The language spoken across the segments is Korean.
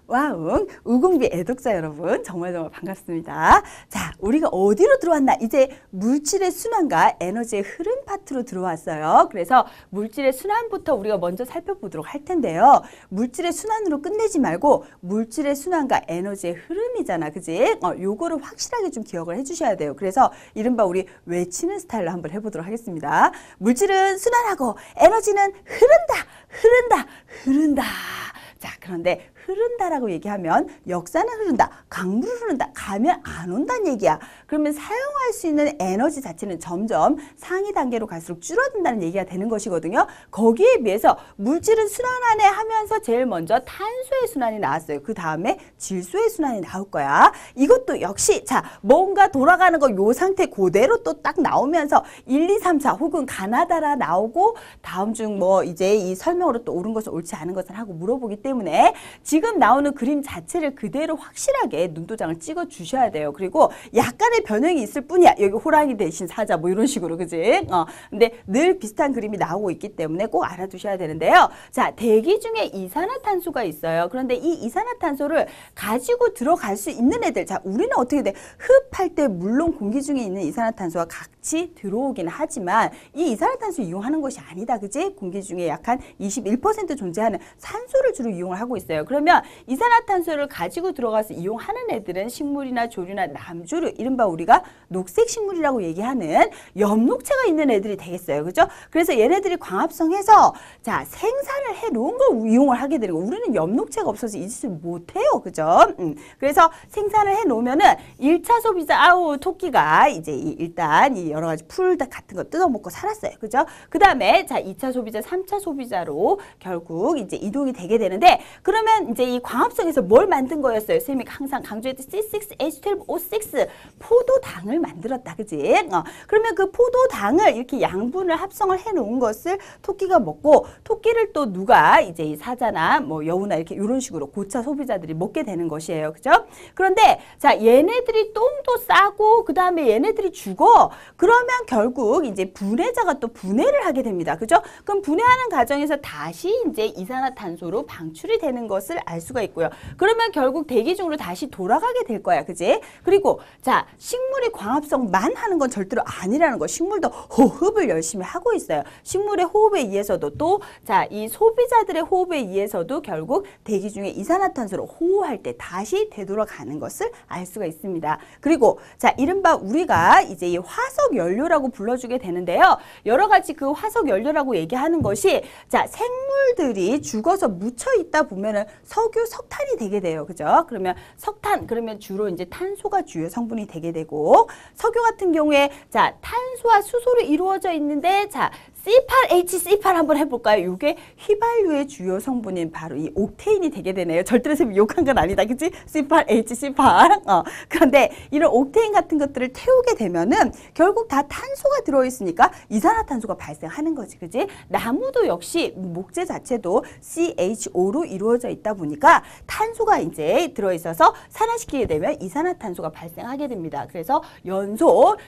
와웅 우공비 애독자 여러분 정말 반갑습니다. 자, 우리가 어디로 들어왔나? 이제 물질의 순환과 에너지의 흐름 파트로 들어왔어요. 그래서 물질의 순환부터 우리가 먼저 살펴보도록 할 텐데요. 물질의 순환으로 끝내지 말고 물질의 순환과 에너지의 흐름이잖아. 그지? 요거를 확실하게 좀 기억을 해주셔야 돼요. 그래서 이른바 우리 외치는 스타일로 한번 해보도록 하겠습니다. 물질은 순환하고 에너지는 흐른다. 자, 그런데 흐른다라고 얘기하면 역사는 흐른다, 강물은 흐른다, 가면 안 온다는 얘기야. 그러면 사용할 수 있는 에너지 자체는 점점 상위 단계로 갈수록 줄어든다는 얘기가 되는 것이거든요. 거기에 비해서 물질은 순환하네 하면서 제일 먼저 탄소의 순환이 나왔어요. 그 다음에 질소의 순환이 나올 거야. 이것도 역시 자, 뭔가 돌아가는 거 요 상태 그대로 또 딱 나오면서 1, 2, 3, 4 혹은 가나다라 나오고 다음 중 뭐 이제 이 설명으로 또 옳은 것은 옳지 않은 것은 하고 물어보기 때문에 지금 나오는 그림 자체를 그대로 확실하게 눈도장을 찍어 주셔야 돼요. 그리고 약간의 변형이 있을 뿐이야. 여기 호랑이 대신 사자 뭐 이런 식으로, 그지? 근데 늘 비슷한 그림이 나오고 있기 때문에 꼭 알아두셔야 되는데요. 자, 대기 중에 이산화탄소가 있어요. 그런데 이 이산화탄소를 가지고 들어갈 수 있는 애들. 자, 우리는 어떻게 돼? 흡할 때 물론 공기 중에 있는 이산화탄소와 같이 들어오긴 하지만 이 이산화탄소 이용하는 것이 아니다. 그지? 공기 중에 약 한 21% 존재하는 산소를 주로 이용을 하고 있어요. 그러면 이산화탄소를 가지고 들어가서 이용하는 애들은 식물이나 조류나 남조류, 이른바 우리가 녹색 식물이라고 얘기하는 엽록체가 있는 애들이 되겠어요. 그죠? 그래서 얘네들이 광합성해서 자, 생산을 해 놓은 걸 이용을 하게 되는 거. 우리는 엽록체가 없어서 이 짓을 못 해요. 그죠? 그래서 생산을 해 놓으면은 1차 소비자, 토끼가 이제 일단 이 여러 가지 풀 같은 거 뜯어먹고 살았어요. 그죠? 그 다음에 자, 2차 소비자, 3차 소비자로 결국 이제 이동이 되게 되는데, 그러면 이제 이 광합성에서 뭘 만든 거였어요? 쌤이 항상 강조했던 C6H12O6 포도당을 만들었다. 그지? 그러면 그 포도당을 이렇게 양분을 합성을 해 놓은 것을 토끼가 먹고, 토끼를 또 누가 이제 이 사자나 뭐 여우나 이렇게 이런 식으로 고차 소비자들이 먹게 되는 것이에요. 그죠? 그런데 자, 얘네들이 똥도 싸고 그 다음에 얘네들이 죽어. 그러면 결국 이제 분해자가 또 분해를 하게 됩니다. 그죠? 그럼 분해하는 과정에서 다시 이제 이산화탄소로 방출이 되는 것을 알 수가 있고요. 그러면 결국 대기 중으로 다시 돌아가게 될 거야. 그지? 그리고 자, 식물이 광합성만 하는 건 절대로 아니라는 거. 식물도 호흡을 열심히 하고 있어요. 식물의 호흡에 의해서도 또 자, 이 소비자들의 호흡에 의해서도 결국 대기 중에 이산화탄소를 호흡할 때 다시 되돌아가는 것을 알 수가 있습니다. 그리고 자, 이른바 우리가 이제 이 화석 연료라고 불러주게 되는데요. 여러 가지 그 화석 연료라고 얘기하는 것이 자, 생물들이 죽어서 묻혀 있다 보면은 석유, 석탄이 되게 돼요. 그죠? 그러면 석탄, 그러면 주로 이제 탄소가 주요 성분이 되게 되고, 석유 같은 경우에 자, 탄소와 수소로 이루어져 있는데 자, C8H8 한번 해볼까요? 이게 휘발유의 주요 성분인 바로 이 옥테인이 되게 되네요. 절대로 쌤이 욕한 건 아니다. 그치? C8H8. 그런데 이런 옥테인 같은 것들을 태우게 되면은 결국 다 탄소가 들어있으니까 이산화탄소가 발생하는 거지. 그치? 나무도 역시 목재 자체도 CHO로 이루어져 있다 보니까 탄소가 이제 들어있어서 산화시키게 되면 이산화탄소가 발생하게 됩니다. 그래서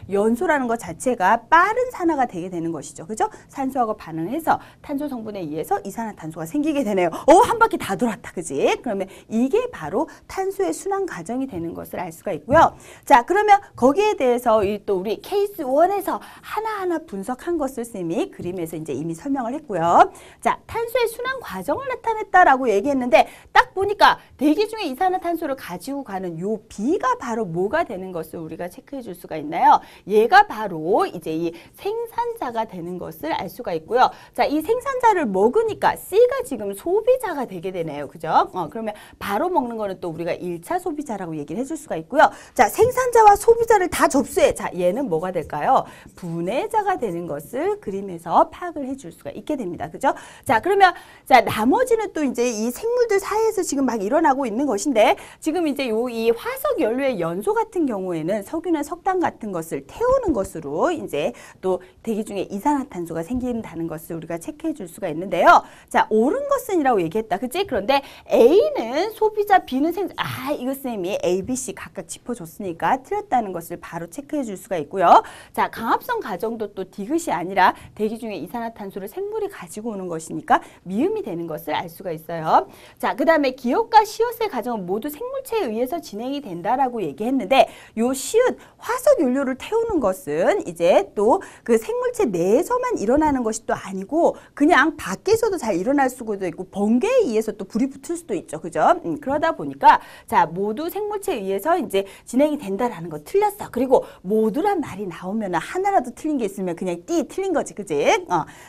연소라는 것 자체가 빠른 산화가 되게 되는 것이죠. 그죠? 산소하고 반응해서 탄소 성분에 의해서 이산화탄소가 생기게 되네요. 한 바퀴 다 돌았다. 그지? 그러면 이게 바로 탄소의 순환 과정이 되는 것을 알 수가 있고요. 자, 그러면 거기에 대해서 또 우리 케이스 1에서 하나하나 분석한 것을 쌤이 그림에서 이제 이미 설명을 했고요. 자, 탄소의 순환 과정을 나타냈다라고 얘기했는데 딱 보니까 대기 중에 이산화탄소를 가지고 가는 요 B가 바로 뭐가 되는 것을 우리가 체크해 줄 수가 있나요? 얘가 바로 이제 이 생산자가 되는 것을 알 수가 있고요. 자, 이 생산자를 먹으니까 C가 지금 소비자가 되게 되네요. 그죠? 그러면 바로 먹는 거는 또 우리가 1차 소비자라고 얘기를 해줄 수가 있고요. 자, 생산자와 소비자를 다 접수해. 자, 얘는 뭐가 될까요? 분해자가 되는 것을 그림에서 파악을 해줄 수가 있게 됩니다. 그죠? 자, 그러면 자, 나머지는 또 이제 이 생물들 사이에서 지금 막 일어나고 있는 것인데, 지금 이제 이 화석 연료의 연소 같은 경우에는 석유나 석탄 같은 것을 태우는 것으로 이제 또 대기 중에 이산화탄소가 생긴다는 것을 우리가 체크해 줄 수가 있는데요. 자, 옳은 것은이라고 얘기했다. 그치? 그런데 A는 소비자, B는 생산. 이거 쌤이 A, B, C 각각 짚어줬으니까 틀렸다는 것을 바로 체크해 줄 수가 있고요. 자, 강합성 과정도 또 디귿이 아니라 대기 중에 이산화탄소를 생물이 가지고 오는 것이니까 미음이 되는 것을 알 수가 있어요. 자, 그 다음에 기엇과 시옷의 가정은 모두 생물체에 의해서 진행이 된다라고 얘기했는데 요 시옷 화석 연료를 태우는 것은 이제 또 그 생물체 내에서만 일어나는 것이 또 아니고 그냥 밖에서도 잘 일어날 수도 있고 번개에 의해서 또 불이 붙을 수도 있죠. 그죠? 그러다 보니까 자, 모두 생물체에 의해서 이제 진행이 된다라는 거 틀렸어. 그리고 모두란 말이 나오면 하나라도 틀린 게 있으면 그냥 틀린 거지. 그지?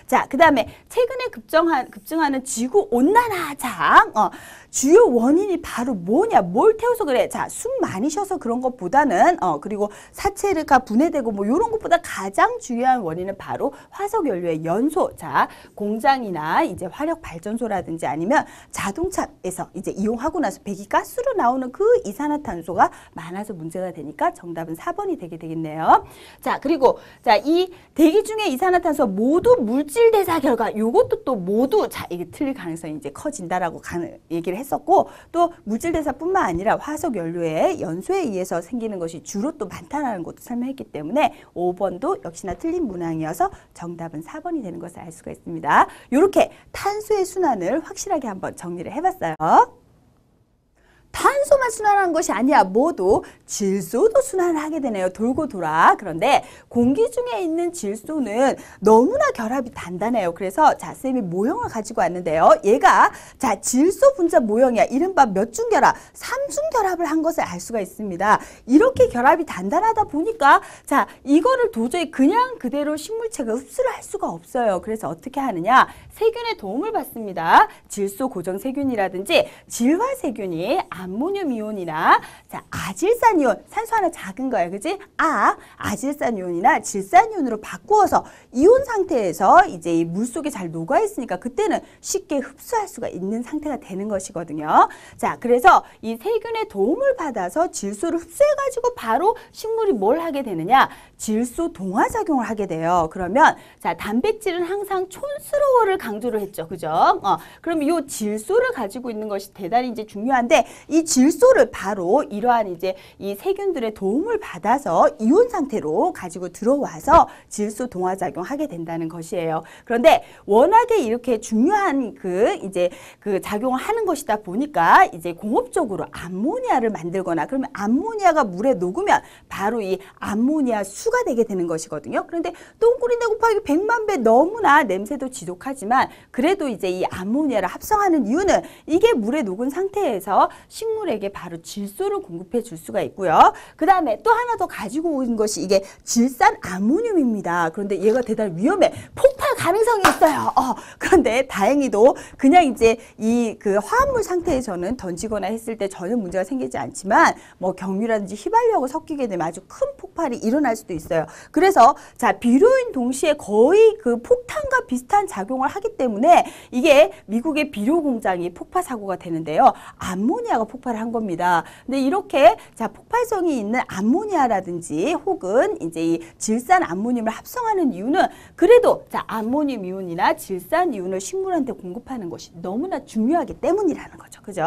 자, 그 다음에 최근에 급증하는 지구 온난화장. 주요 원인이 바로 뭐냐? 뭘 태워서 그래? 자, 숨 많이 쉬어서 그런 것보다는 그리고 사체가 분해되고 뭐 이런 것보다 가장 중요한 원인은 바로 화석 연료의 연소. 자, 공장이나 이제 화력 발전소라든지 아니면 자동차에서 이제 이용하고 나서 배기가스로 나오는 그 이산화탄소가 많아서 문제가 되니까 정답은 4번이 되게 되겠네요. 자, 그리고 자, 이 대기 중에 이산화탄소 모두 물질 대사 결과 요것도 또 모두 자, 이게 틀릴 가능성이 이제 커진다라고 얘기를 했었고 또 물질 대사뿐만 아니라 화석 연료의 연소에 의해서 생기는 것이 주로 또 많다라는 것도 설명했기 때문에 5번도 역시나 틀린 문항이어서 정답은 4번이 되는 것을 알 수가 있습니다. 이렇게 탄소의 순환을 확실하게 한번 정리를 해봤어요. 탄소만 순환하는 것이 아니야. 모두 질소도 순환을 하게 되네요. 돌고 돌아. 그런데 공기 중에 있는 질소는 너무나 결합이 단단해요. 그래서 자, 쌤이 모형을 가지고 왔는데요. 얘가 자, 질소 분자 모형이야. 이른바 몇 중 결합? 3중 결합을 한 것을 알 수가 있습니다. 이렇게 결합이 단단하다 보니까 자, 이거를 도저히 그냥 그대로 식물체가 흡수를 할 수가 없어요. 그래서 어떻게 하느냐? 세균의 도움을 받습니다. 질소 고정 세균이라든지 질화 세균이 암모늄 이온이나 자, 아질산 이온, 산소 하나 작은 거야. 그지? 아질산 이온이나 질산 이온으로 바꾸어서 이온 상태에서 이제 이 물 속에 잘 녹아 있으니까 그때는 쉽게 흡수할 수가 있는 상태가 되는 것이거든요. 자, 그래서 이 세균의 도움을 받아서 질소를 흡수해 가지고 바로 식물이 뭘 하게 되느냐? 질소 동화 작용을 하게 돼요. 그러면 자, 단백질은 항상 촌스러워를 강조를 했죠. 그죠? 그럼 이 질소를 가지고 있는 것이 대단히 이제 중요한데 이 질소를 바로 이러한 이제 이 세균들의 도움을 받아서 이온 상태로 가지고 들어와서 질소 동화 작용하게 된다는 것이에요. 그런데 워낙에 이렇게 중요한 이제 그 작용을 하는 것이다 보니까 이제 공업적으로 암모니아를 만들거나 그러면 암모니아가 물에 녹으면 바로 이 암모니아 수가 되게 되는 것이거든요. 그런데 똥꾸린내 곱하기 100만 배 너무나 냄새도 지독하지만 그래도 이제 이 암모니아를 합성하는 이유는 이게 물에 녹은 상태에서 식물에게 바로 질소를 공급해 줄 수가 있고요. 그 다음에 또 하나 더 가지고 온 것이 이게 질산 아모늄입니다. 그런데 얘가 대단히 위험해. 폭발 가능성이 있어요. 그런데 다행히도 그냥 이제 이 그 화합물 상태에서는 던지거나 했을 때 전혀 문제가 생기지 않지만 뭐 경유라든지 휘발유하고 섞이게 되면 아주 큰 폭발이 일어날 수도 있어요. 그래서 자, 비료인 동시에 거의 그 폭탄과 비슷한 작용을 하기 때문에 이게 미국의 비료 공장이 폭파 사고가 되는데요. 암모니아가 폭발을 한 겁니다. 근데 이렇게 자, 폭발성이 있는 암모니아라든지 혹은 이제 이 질산 암모늄을 합성하는 이유는 그래도 자, 암모늄 이온이나 질산 이온을 식물한테 공급하는 것이 너무나 중요하기 때문이라는 거죠. 그죠?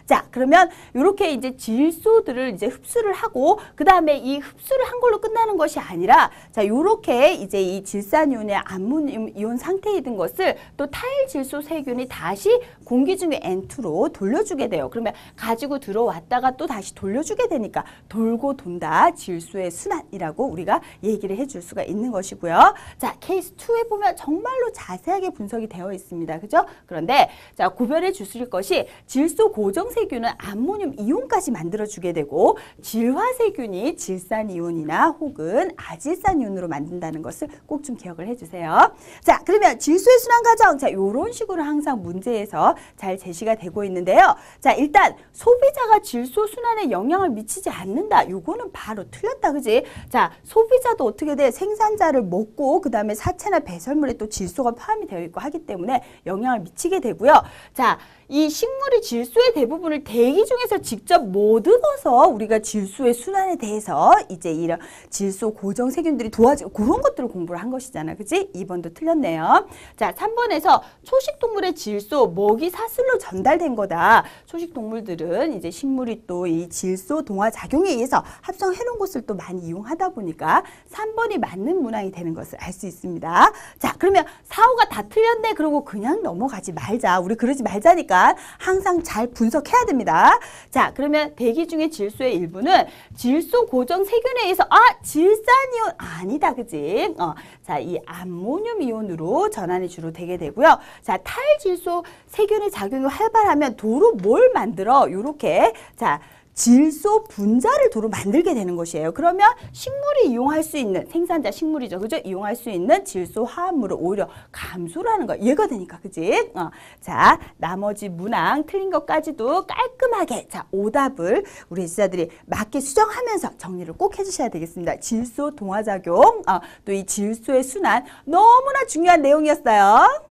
자, 그러면 이렇게 이제 질소들을 이제 흡수를 하고 그 다음에 이 흡수를 한 걸로 끝나는 것이 아니라 자, 요렇게 이제 이 질산 이온의 암모늄 이온 상태에 있는 것을 또 타일질소 세균이 다시 공기 중에 N2로 돌려주게 돼요. 그러면 가지고 들어왔다가 또 다시 돌려주게 되니까 돌고 돈다 질소의 순환이라고 우리가 얘기를 해줄 수가 있는 것이고요. 자, 케이스 2에 보면 정말로 자세하게 분석이 되어 있습니다. 그죠? 그런데 자, 구별해 주실 것이 질소 고정 세균은 암모늄 이온까지 만들어주게 되고 질화 세균이 질산 이온이나 혹은 아질산 이온으로 만든다는 것을 꼭 좀 기억을 해주세요. 자, 그러면 질소의 순환 과정, 자, 요런 식으로 항상 문제에서 잘 제시가 되고 있는데요. 자, 일단 소비자가 질소 순환에 영향을 미치지 않는다. 요거는 바로 틀렸다. 그지? 자, 소비자도 어떻게 돼? 생산자를 먹고 그 다음에 사체나 배설물에 또 질소가 포함이 되어 있고 하기 때문에 영향을 미치게 되고요. 자, 이 식물이 질소의 대부분을 대기 중에서 직접 못 얻어서 우리가 질소의 순환에 대해서 이제 이런 질소 고정 세균들이 도와주고 그런 것들을 공부를 한 것이잖아. 그지? 2번도 틀렸네요. 자, 3번에서 초식 동물의 질소 먹이 사슬로 전달된 거다. 초식 동물들은 것들은 이제 식물이 또 이 질소 동화 작용에 의해서 합성해 놓은 것을 또 많이 이용하다 보니까 3번이 맞는 문항이 되는 것을 알 수 있습니다. 자, 그러면 4, 5가 다 틀렸네. 그러고 그냥 넘어가지 말자. 우리 그러지 말자니까 항상 잘 분석해야 됩니다. 자, 그러면 대기 중에 질소의 일부는 질소 고정 세균에 의해서 질산이온 아니다. 그지? 자, 이 암모늄 이온으로 전환이 주로 되게 되고요. 자, 탈질소 세균의 작용이 활발하면 도로 뭘 만들어? 요렇게 자, 질소 분자를 도로 만들게 되는 것이에요. 그러면 식물이 이용할 수 있는 생산자 식물이죠. 그죠? 이용할 수 있는 질소 화합물을 오히려 감소를 하는 거. 얘가 되니까. 그지? 자, 나머지 문항 틀린 것까지도 깔끔하게 자, 오답을 우리 제자들이 맞게 수정하면서 정리를 꼭 해주셔야 되겠습니다. 질소 동화작용, 또 이 질소의 순환 너무나 중요한 내용이었어요.